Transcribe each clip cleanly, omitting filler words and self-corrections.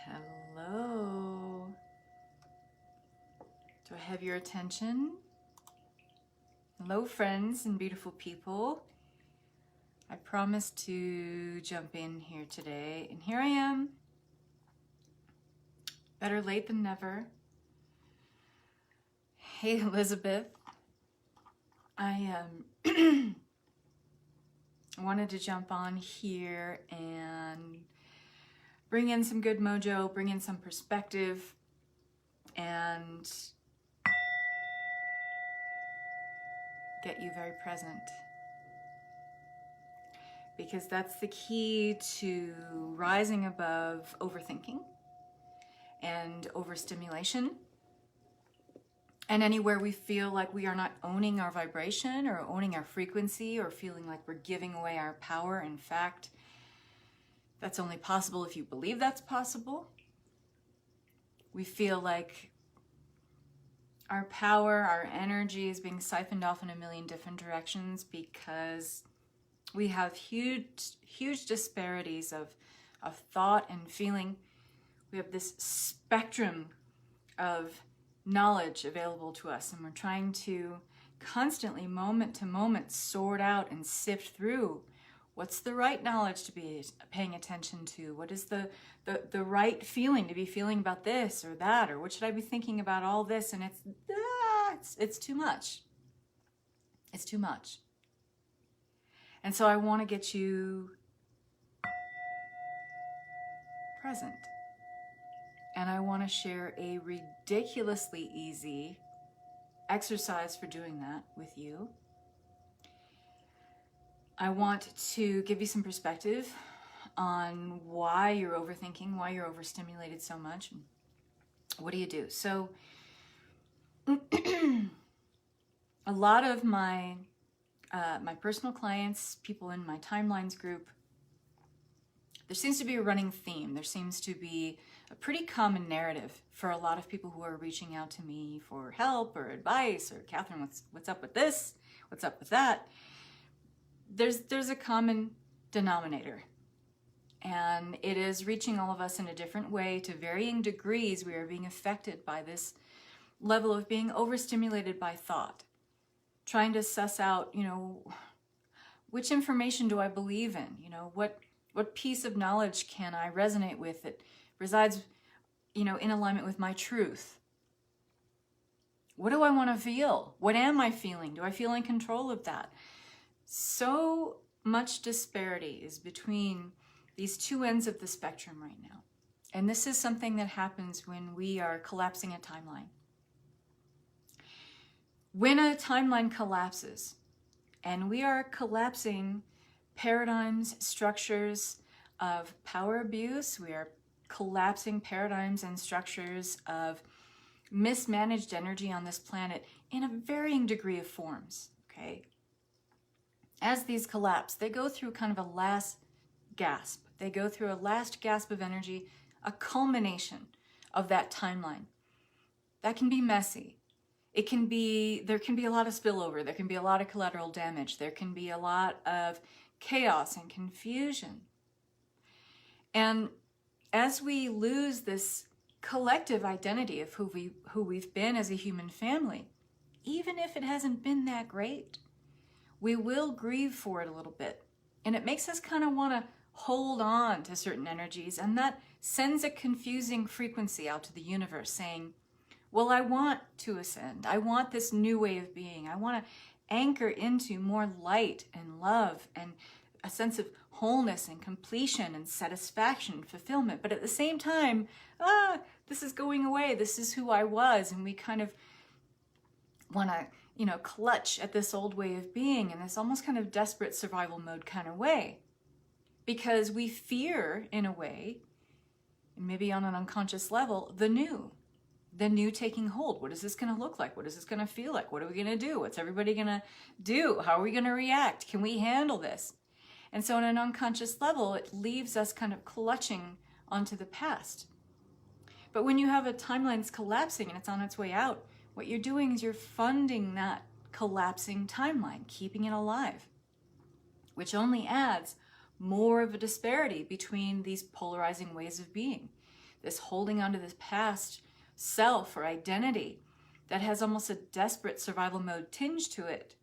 Hello. Do I have your attention? Hello, friends and beautiful people. I promised to jump in here today, and here I am. Better late than never. Hey, Elizabeth. I wanted to jump on here and bring in some good mojo, bring in some perspective, and get you very present. Because that's the key to rising above overthinking and overstimulation. And anywhere we feel like we are not owning our vibration or owning our frequency or feeling like we're giving away our power. In fact, that's only possible if you believe that's possible. We feel like our power, our energy is being siphoned off in a million different directions because we have huge disparities of thought and feeling. We have this spectrum of knowledge available to us, and we're trying to constantly, moment to moment, sort out and sift through what's the right knowledge to be paying attention to, what is the right feeling to be feeling about this or that, or what should I be thinking about all this, and it's too much. It's too much. And so I want to get you present. And I want to share a ridiculously easy exercise for doing that with you. I want to give you some perspective on why you're overthinking, why you're overstimulated so much. What do you do? So a lot of my personal clients, people in my Timelines group, there seems to be a running theme. There seems to be a pretty common narrative for a lot of people who are reaching out to me for help or advice, or Kathryn, what's up with this? What's up with that? There's a common denominator, and it is reaching all of us in a different way. To varying degrees, we are being affected by this level of being overstimulated by thought, trying to suss out, which information do I believe in? What piece of knowledge can I resonate with that resides, in alignment with my truth? What do I want to feel? What am I feeling? Do I feel in control of that? So much disparity is between these two ends of the spectrum right now. And this is something that happens when we are collapsing a timeline. When a timeline collapses, and we are collapsing paradigms, structures of power abuse, we are collapsing paradigms and structures of mismanaged energy on this planet in a varying degree of forms, okay? As these collapse, they go through kind of a last gasp. They go through a last gasp of energy, a culmination of that timeline. That can be messy. There can be a lot of spillover. There can be a lot of collateral damage. There can be a lot of chaos and confusion. And as we lose this collective identity of who we've been as a human family, even if it hasn't been that great, we will grieve for it a little bit. And it makes us kind of want to hold on to certain energies, and that sends a confusing frequency out to the universe saying, well, I want to ascend. I want this new way of being. I want to anchor into more light and love and a sense of wholeness and completion and satisfaction, fulfillment. But at the same time, this is going away. This is who I was. And we kind of want to, clutch at this old way of being in this almost kind of desperate survival mode kind of way. Because we fear, in a way, maybe on an unconscious level, the new taking hold. What is this going to look like? What is this going to feel like? What are we going to do? What's everybody going to do? How are we going to react? Can we handle this? And so on an unconscious level, it leaves us kind of clutching onto the past. But when you have a timeline's collapsing and it's on its way out, what you're doing is you're funding that collapsing timeline, keeping it alive, which only adds more of a disparity between these polarizing ways of being. This holding onto this past self or identity that has almost a desperate survival mode tinge to it,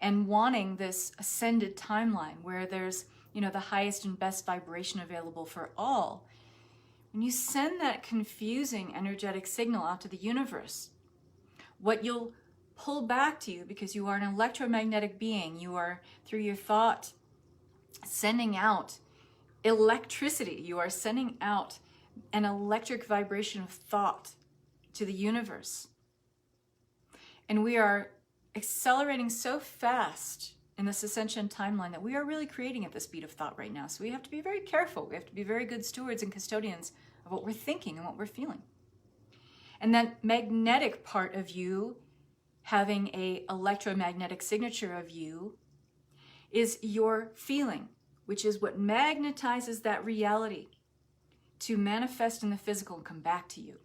and wanting this ascended timeline where there's, the highest and best vibration available for all. When you send that confusing energetic signal out to the universe, what you'll pull back to you, because you are an electromagnetic being, you are, through your thought, sending out electricity. You are sending out an electric vibration of thought to the universe. And we are accelerating so fast in this ascension timeline that we are really creating at the speed of thought right now. So we have to be very careful. We have to be very good stewards and custodians of what we're thinking and what we're feeling. And that magnetic part of you, having a electromagnetic signature of you, is your feeling, which is what magnetizes that reality to manifest in the physical and come back to you.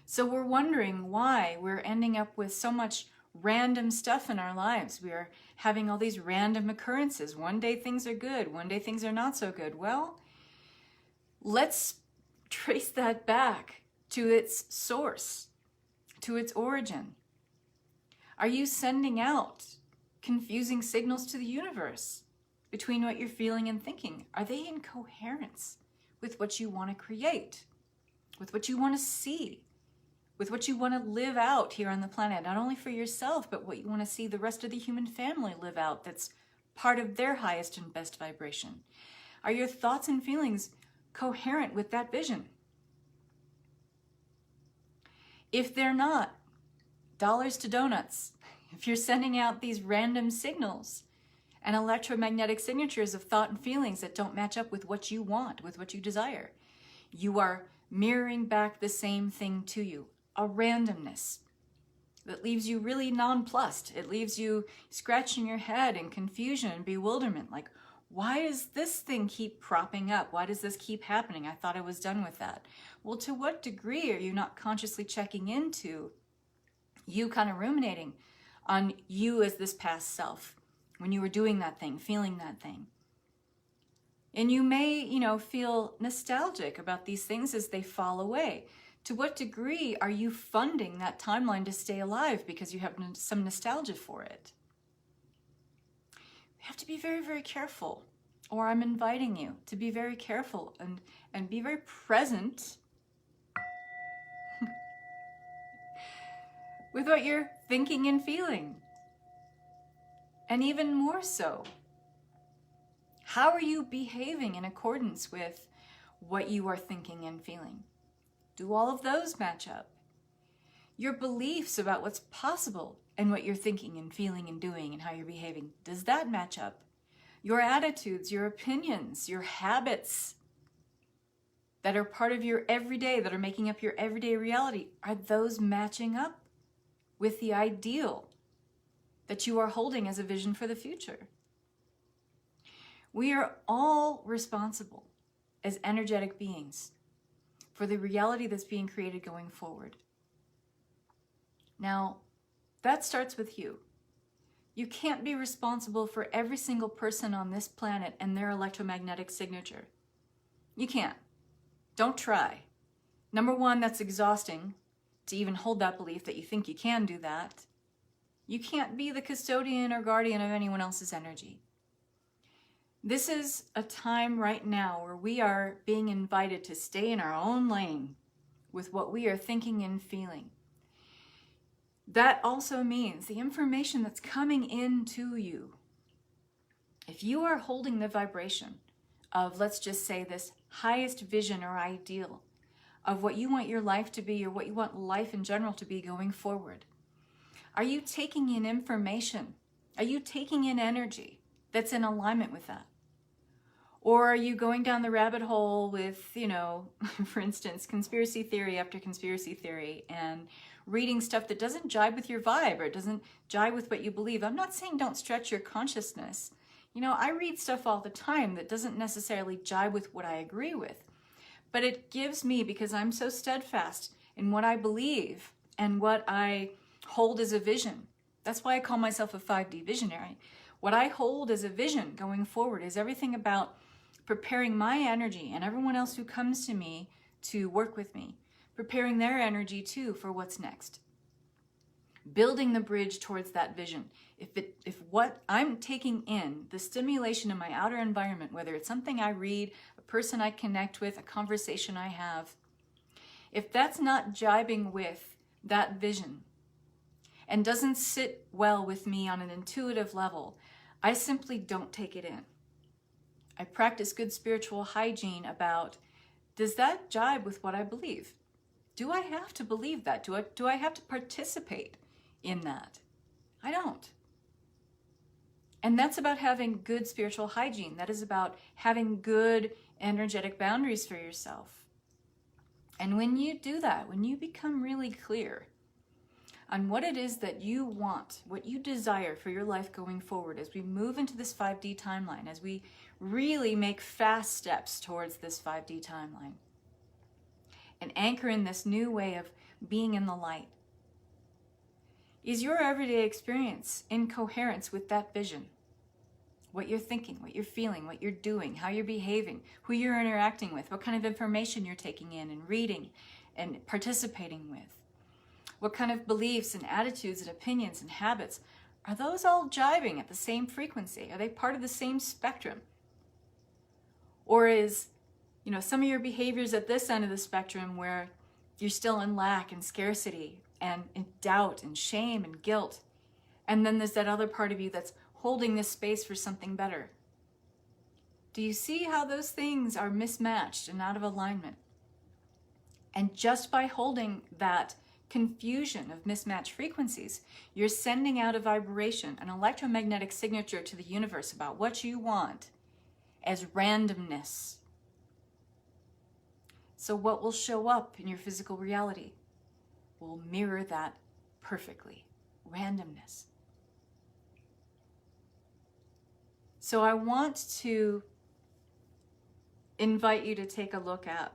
So we're wondering why we're ending up with so much random stuff in our lives. We are having all these random occurrences. One day things are good, one day things are not so good. Well, let's trace that back to its source, to its origin. Are you sending out confusing signals to the universe between what you're feeling and thinking? Are they in coherence with what you want to create, with what you want to see, with what you want to live out here on the planet, not only for yourself, but what you want to see the rest of the human family live out that's part of their highest and best vibration? Are your thoughts and feelings coherent with that vision? If they're not, dollars to donuts. If you're sending out these random signals and electromagnetic signatures of thought and feelings that don't match up with what you want, with what you desire, you are mirroring back the same thing to you, a randomness that leaves you really nonplussed. It leaves you scratching your head in confusion and bewilderment, like, why does this thing keep propping up? Why does this keep happening? I thought I was done with that. Well, to what degree are you not consciously checking into you, kind of ruminating on you as this past self when you were doing that thing, feeling that thing? And you may, feel nostalgic about these things as they fall away. To what degree are you funding that timeline to stay alive because you have some nostalgia for it? We have to be very, very careful, or I'm inviting you to be very careful and be very present with what you're thinking and feeling. And even more so, how are you behaving in accordance with what you are thinking and feeling? Do all of those match up? Your beliefs about what's possible and what you're thinking and feeling and doing and how you're behaving, does that match up? Your attitudes, your opinions, your habits that are part of your everyday, that are making up your everyday reality, are those matching up with the ideal that you are holding as a vision for the future? We are all responsible as energetic beings for the reality that's being created going forward. Now, that starts with you. You can't be responsible for every single person on this planet and their electromagnetic signature. You can't. Don't try. Number one, that's exhausting to even hold that belief that you think you can do that. You can't be the custodian or guardian of anyone else's energy. This is a time right now where we are being invited to stay in our own lane with what we are thinking and feeling. That also means the information that's coming into you. If you are holding the vibration of, let's just say, this highest vision or ideal of what you want your life to be or what you want life in general to be going forward, are you taking in information? Are you taking in energy that's in alignment with that? Or are you going down the rabbit hole with, for instance, conspiracy theory after conspiracy theory and reading stuff that doesn't jibe with your vibe or it doesn't jibe with what you believe? I'm not saying don't stretch your consciousness. I read stuff all the time that doesn't necessarily jibe with what I agree with. But it gives me, because I'm so steadfast in what I believe and what I hold as a vision. That's why I call myself a 5D visionary. What I hold as a vision going forward is everything about preparing my energy and everyone else who comes to me to work with me, preparing their energy too for what's next. Building the bridge towards that vision. If what I'm taking in, the stimulation in my outer environment, whether it's something I read, a person I connect with, a conversation I have, if that's not jibing with that vision and doesn't sit well with me on an intuitive level, I simply don't take it in. I practice good spiritual hygiene about, does that jibe with what I believe? Do I have to believe that? Do I have to participate in that? I don't. And that's about having good spiritual hygiene. That is about having good energetic boundaries for yourself. And when you do that, when you become really clear on what it is that you want, what you desire for your life going forward, as we move into this 5D timeline, as we really make fast steps towards this 5D timeline, and anchor in this new way of being in the light, is your everyday experience in coherence with that vision? What you're thinking, what you're feeling, what you're doing, how you're behaving, who you're interacting with, what kind of information you're taking in and reading and participating with, what kind of beliefs and attitudes and opinions and habits, are those all jibing at the same frequency? Are they part of the same spectrum? Or is, some of your behaviors at this end of the spectrum where you're still in lack and scarcity and in doubt and shame and guilt, and then there's that other part of you that's holding this space for something better? Do you see how those things are mismatched and out of alignment? And just by holding that confusion of mismatched frequencies, you're sending out a vibration, an electromagnetic signature to the universe about what you want as randomness. So what will show up in your physical reality will mirror that perfectly. Randomness. So I want to invite you to take a look at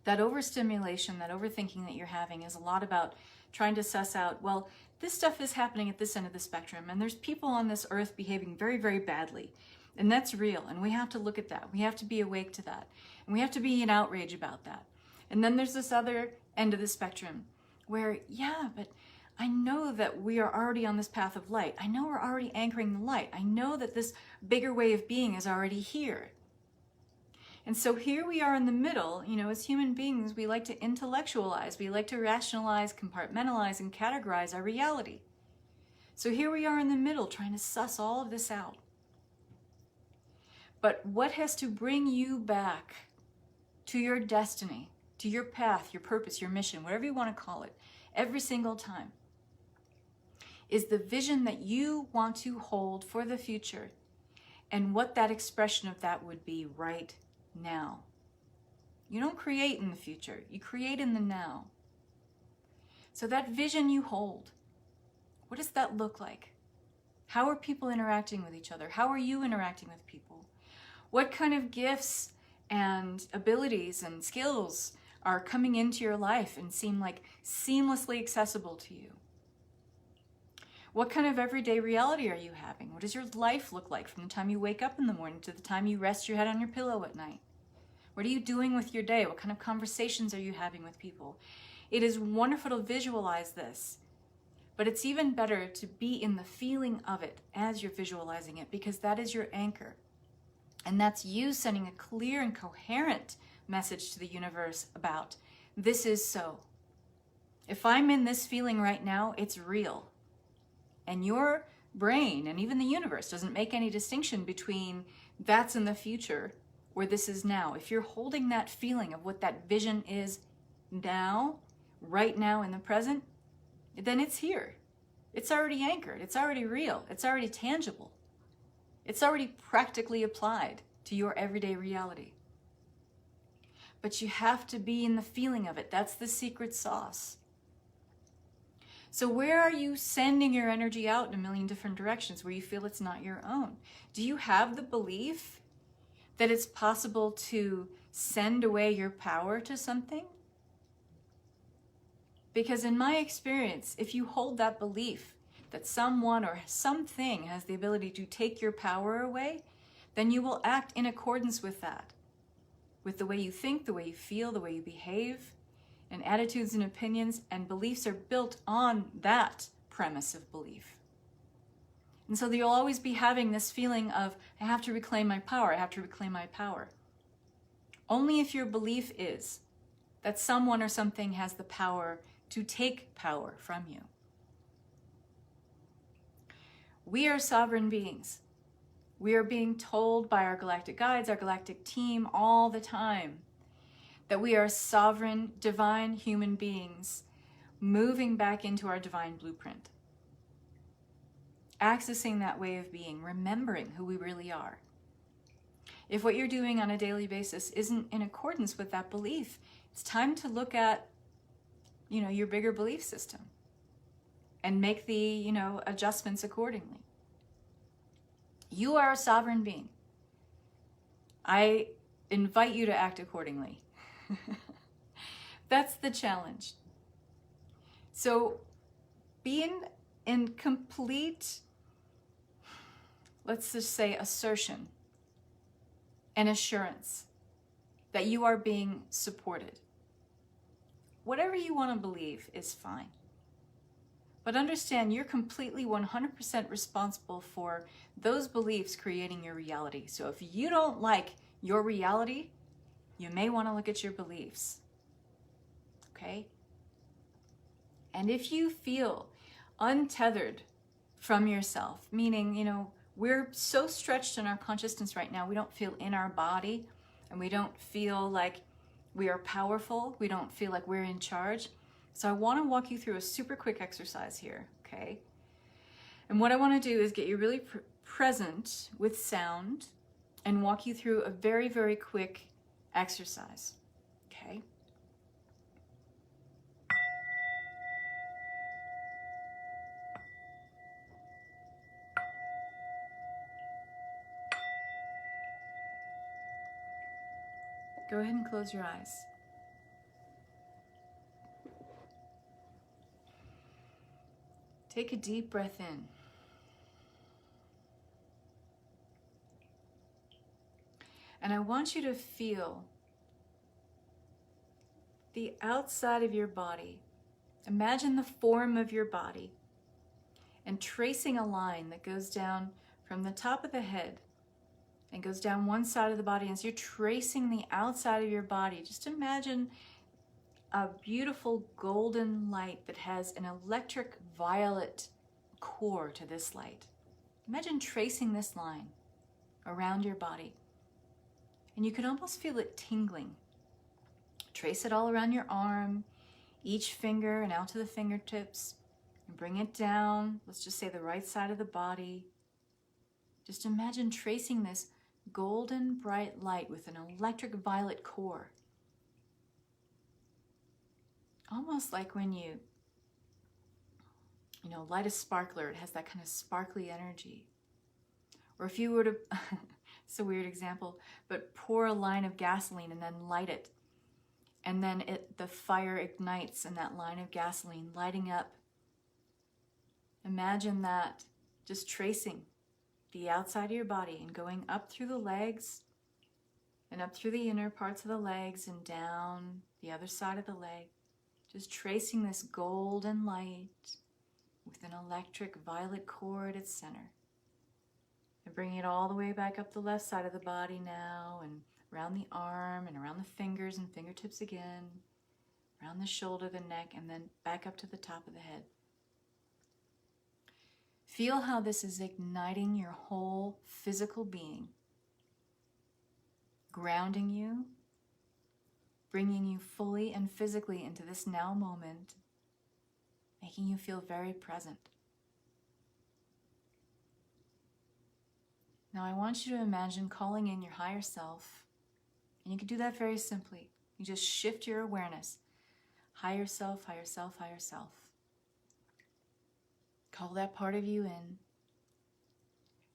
that overstimulation, that overthinking that you're having is a lot about trying to suss out, well, this stuff is happening at this end of the spectrum, and there's people on this earth behaving very, very badly. And that's real, and we have to look at that. We have to be awake to that. And we have to be in outrage about that. And then there's this other end of the spectrum where, yeah, but I know that we are already on this path of light. I know we're already anchoring the light. I know that this bigger way of being is already here. And so here we are in the middle. As human beings, we like to intellectualize. We like to rationalize, compartmentalize, and categorize our reality. So here we are in the middle trying to suss all of this out. But what has to bring you back to your destiny, to your path, your purpose, your mission, whatever you want to call it, every single time, is the vision that you want to hold for the future and what that expression of that would be right now. You don't create in the future, you create in the now. So that vision you hold, what does that look like? How are people interacting with each other? How are you interacting with people? What kind of gifts and abilities and skills are coming into your life and seem like seamlessly accessible to you? What kind of everyday reality are you having? What does your life look like from the time you wake up in the morning to the time you rest your head on your pillow at night? What are you doing with your day? What kind of conversations are you having with people? It is wonderful to visualize this, but it's even better to be in the feeling of it as you're visualizing it, because that is your anchor. And that's you sending a clear and coherent message to the universe about, this is so. If I'm in this feeling right now, it's real. And your brain and even the universe doesn't make any distinction between that's in the future or this is now. If you're holding that feeling of what that vision is now, right now in the present, then it's here. It's already anchored. It's already real. It's already tangible. It's already practically applied to your everyday reality. But you have to be in the feeling of it. That's the secret sauce. So where are you sending your energy out in a million different directions where you feel it's not your own? Do you have the belief that it's possible to send away your power to something? Because in my experience, if you hold that belief that someone or something has the ability to take your power away, then you will act in accordance with that, with the way you think, the way you feel, the way you behave, and attitudes and opinions and beliefs are built on that premise of belief. And so you'll always be having this feeling of, I have to reclaim my power, I have to reclaim my power. Only if your belief is that someone or something has the power to take power from you. We are sovereign beings. We are being told by our galactic guides, our galactic team all the time that we are sovereign, divine human beings moving back into our divine blueprint. Accessing that way of being, remembering who we really are. If what you're doing on a daily basis isn't in accordance with that belief, it's time to look at, your bigger belief system and make the, adjustments accordingly. You are a sovereign being. I invite you to act accordingly. That's the challenge. So being in complete, let's just say, assertion and assurance that you are being supported. Whatever you want to believe is fine. But understand you're completely 100% responsible for those beliefs creating your reality. So if you don't like your reality, you may want to look at your beliefs. Okay? And if you feel untethered from yourself, meaning, we're so stretched in our consciousness right now, we don't feel in our body, and we don't feel like we are powerful, we don't feel like we're in charge. So I want to walk you through a super quick exercise here, okay? And what I want to do is get you really present with sound and walk you through a very, very quick exercise, okay? Go ahead and close your eyes. Take a deep breath in. And I want you to feel the outside of your body. Imagine the form of your body and tracing a line that goes down from the top of the head and goes down one side of the body. As you're tracing the outside of your body, just imagine a beautiful golden light that has an electric violet core to this light. Imagine tracing this line around your body. And you can almost feel it tingling. Trace it all around your arm, each finger and out to the fingertips, and bring it down. Let's just say the right side of the body. Just imagine tracing this golden bright light with an electric violet core. Almost like when you light a sparkler, it has that kind of sparkly energy. Or if you were to, it's a weird example, but pour a line of gasoline and then light it. And then the fire ignites in that line of gasoline, lighting up. Imagine that, just tracing the outside of your body and going up through the legs and up through the inner parts of the legs and down the other side of the leg. Just tracing this golden light with an electric violet core at its center. And bringing it all the way back up the left side of the body now, and around the arm and around the fingers and fingertips again, around the shoulder, the neck, and then back up to the top of the head. Feel how this is igniting your whole physical being, grounding you, bringing you fully and physically into this now moment, making you feel very present. Now I want you to imagine calling in your higher self, and you can do that very simply. You just shift your awareness. Higher self, higher self, higher self. Call that part of you in.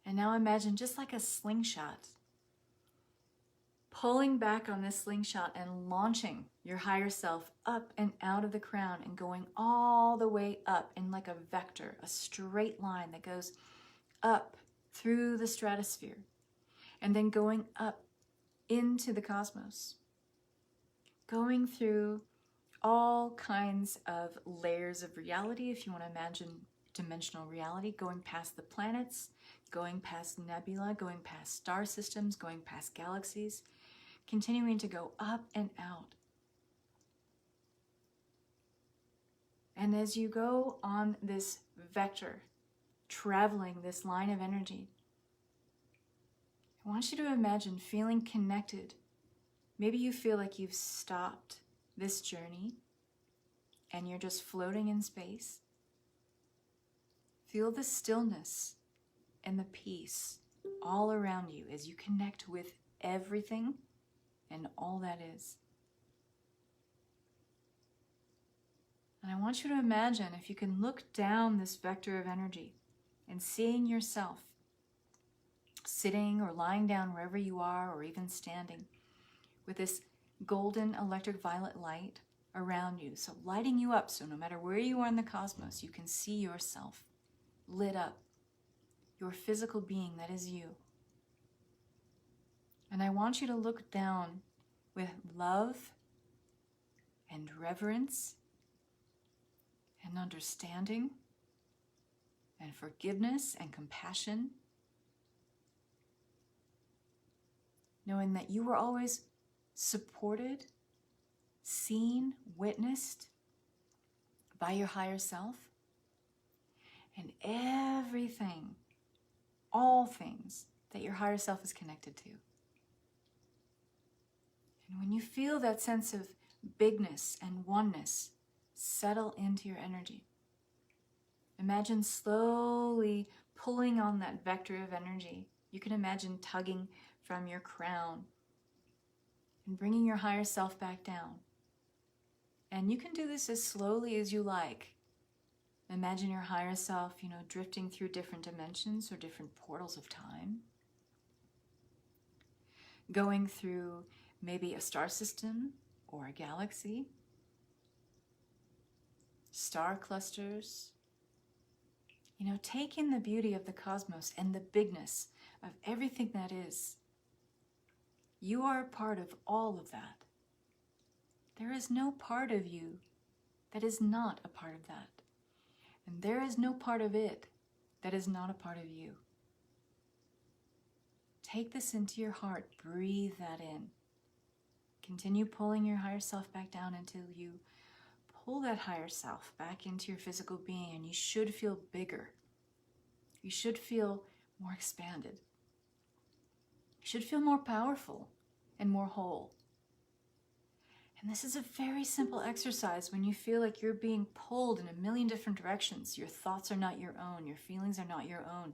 And now imagine just like a slingshot, pulling back on this slingshot and launching your higher self up and out of the crown and going all the way up in like a vector, a straight line that goes up through the stratosphere and then going up into the cosmos, going through all kinds of layers of reality, if you want to imagine dimensional reality, going past the planets, going past nebula, going past star systems, going past galaxies, continuing to go up and out. And as you go on this vector, traveling this line of energy, I want you to imagine feeling connected. Maybe you feel like you've stopped this journey and you're just floating in space. Feel the stillness and the peace all around you as you connect with everything and all that is. And I want you to imagine if you can look down this vector of energy and seeing yourself sitting or lying down wherever you are, or even standing, with this golden electric violet light around you, so lighting you up, so no matter where you are in the cosmos, you can see yourself lit up, your physical being that is you. And I want you to look down with love and reverence and understanding and forgiveness and compassion, knowing that you were always supported, seen, witnessed by your higher self, and everything, all things that your higher self is connected to. And when you feel that sense of bigness and oneness settle into your energy, imagine slowly pulling on that vector of energy. You can imagine tugging from your crown and bringing your higher self back down. And you can do this as slowly as you like. Imagine your higher self, drifting through different dimensions or different portals of time. Going through maybe a star system or a galaxy, star clusters. Take in the beauty of the cosmos and the bigness of everything that is. You are a part of all of that. There is no part of you that is not a part of that. And there is no part of it that is not a part of you. Take this into your heart. Breathe that in. Continue pulling your higher self back down until you pull that higher self back into your physical being, and you should feel bigger. You should feel more expanded. You should feel more powerful and more whole. And this is a very simple exercise when you feel like you're being pulled in a million different directions. Your thoughts are not your own. Your feelings are not your own.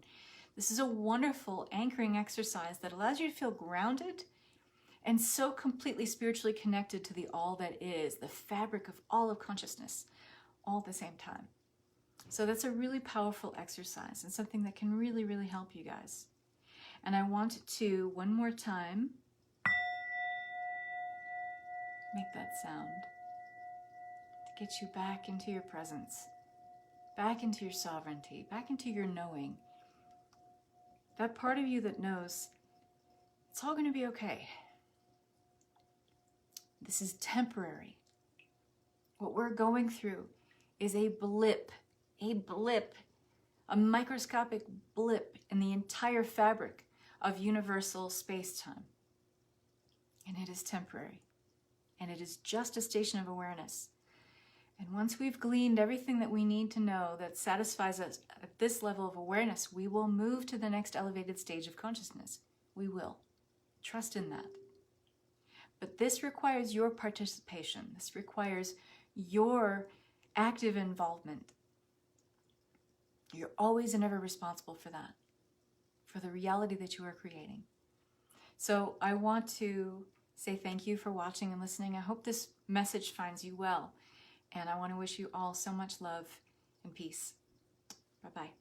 This is a wonderful anchoring exercise that allows you to feel grounded and so completely spiritually connected to the all that is, the fabric of all of consciousness, all at the same time. So that's a really powerful exercise and something that can really, really help you guys. And I want to, one more time, make that sound to get you back into your presence, back into your sovereignty, back into your knowing. That part of you that knows it's all going to be okay. This is temporary. What we're going through is a blip, a microscopic blip in the entire fabric of universal space-time. And it is temporary. And it is just a station of awareness. And once we've gleaned everything that we need to know that satisfies us at this level of awareness, we will move to the next elevated stage of consciousness. We will. Trust in that. But this requires your participation. This requires your active involvement. You're always and ever responsible for that, for the reality that you are creating. So I want to say thank you for watching and listening. I hope this message finds you well. And I want to wish you all so much love and peace. Bye-bye.